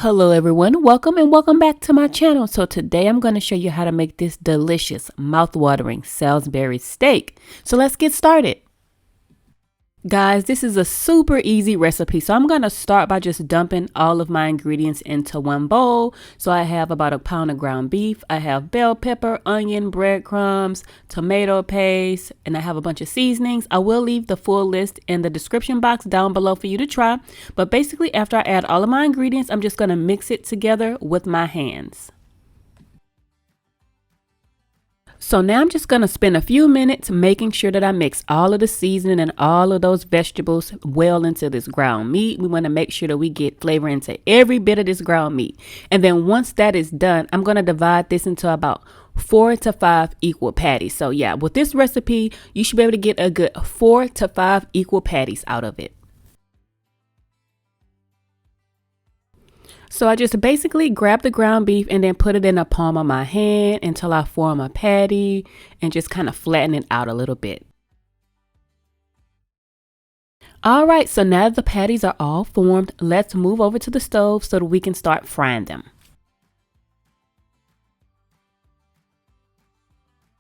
Hello everyone, welcome back to my channel. So today I'm going to show you how to make this delicious, mouth-watering Salisbury steak. So let's get started. Guys, this is a super easy recipe. So I'm going to start by just dumping all of my ingredients into one bowl. So I have about a pound of ground beef. I have bell pepper, onion, breadcrumbs, tomato paste, and I have a bunch of seasonings. I will leave the full list in the description box down below for you to try. But basically, after I add all of my ingredients, I'm just going to mix it together with my hands. So now I'm just going to spend a few minutes making sure that I mix all of the seasoning and all of those vegetables well into this ground meat. We want to make sure that we get flavor into every bit of this ground meat. And then once that is done, I'm going to divide this into about 4 to 5 equal patties. So yeah, with this recipe, you should be able to get a good 4 to 5 equal patties out of it. So I just basically grab the ground beef and then put it in the palm of my hand until I form a patty and just kind of flatten it out a little bit. All right, so now that the patties are all formed, let's move over to the stove so that we can start frying them.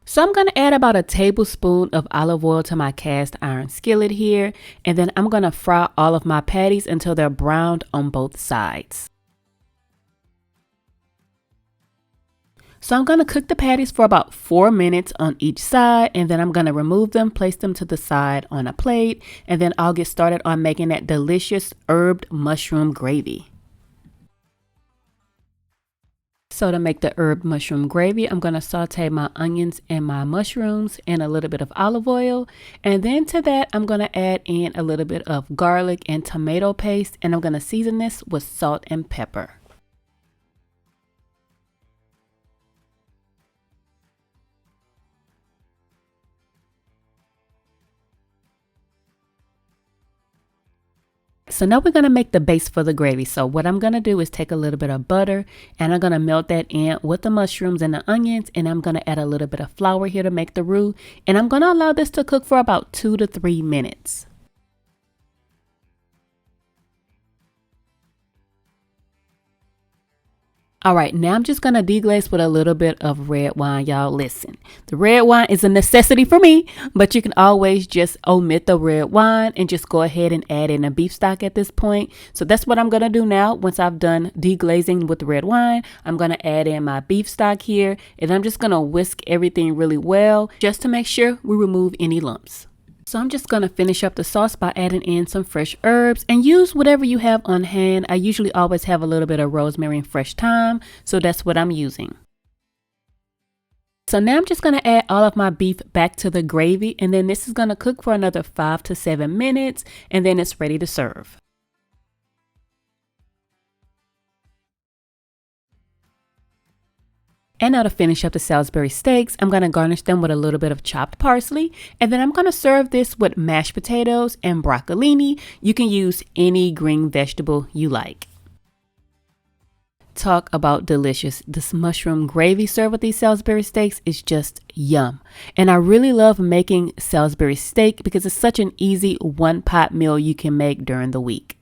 So I'm going to add about a tablespoon of olive oil to my cast iron skillet here, and then I'm going to fry all of my patties until they're browned on both sides. So I'm going to cook the patties for about 4 minutes on each side, and then I'm going to remove them, place them to the side on a plate, and then I'll get started on making that delicious herbed mushroom gravy. So to make the herbed mushroom gravy, I'm going to saute my onions and my mushrooms in a little bit of olive oil, and then to that I'm going to add in a little bit of garlic and tomato paste, and I'm going to season this with salt and pepper. So now we're going to make the base for the gravy. So what I'm going to do is take a little bit of butter and I'm going to melt that in with the mushrooms and the onions, and I'm going to add a little bit of flour here to make the roux, and I'm going to allow this to cook for about 2 to 3 minutes. All right, now I'm just going to deglaze with a little bit of red wine. Y'all listen, the red wine is a necessity for me, but you can always just omit the red wine and just go ahead and add in a beef stock at this point. So that's what I'm going to do now. Once I've done deglazing with the red wine, I'm going to add in my beef stock here, and I'm just going to whisk everything really well just to make sure we remove any lumps. So I'm just going to finish up the sauce by adding in some fresh herbs, and use whatever you have on hand. I usually always have a little bit of rosemary and fresh thyme, so that's what I'm using. So now I'm just going to add all of my beef back to the gravy, and then this is going to cook for another 5 to 7 minutes, and then it's ready to serve. And now to finish up the Salisbury steaks, I'm going to garnish them with a little bit of chopped parsley, and then I'm going to serve this with mashed potatoes and broccolini. You can use any green vegetable you like. Talk about delicious. This mushroom gravy served with these Salisbury steaks is just yum. And I really love making Salisbury steak because it's such an easy one-pot meal you can make during the week.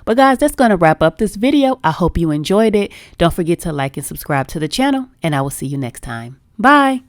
But guys, that's going to wrap up this video. I hope you enjoyed it. Don't forget to like and subscribe to the channel, and I will see you next time. Bye.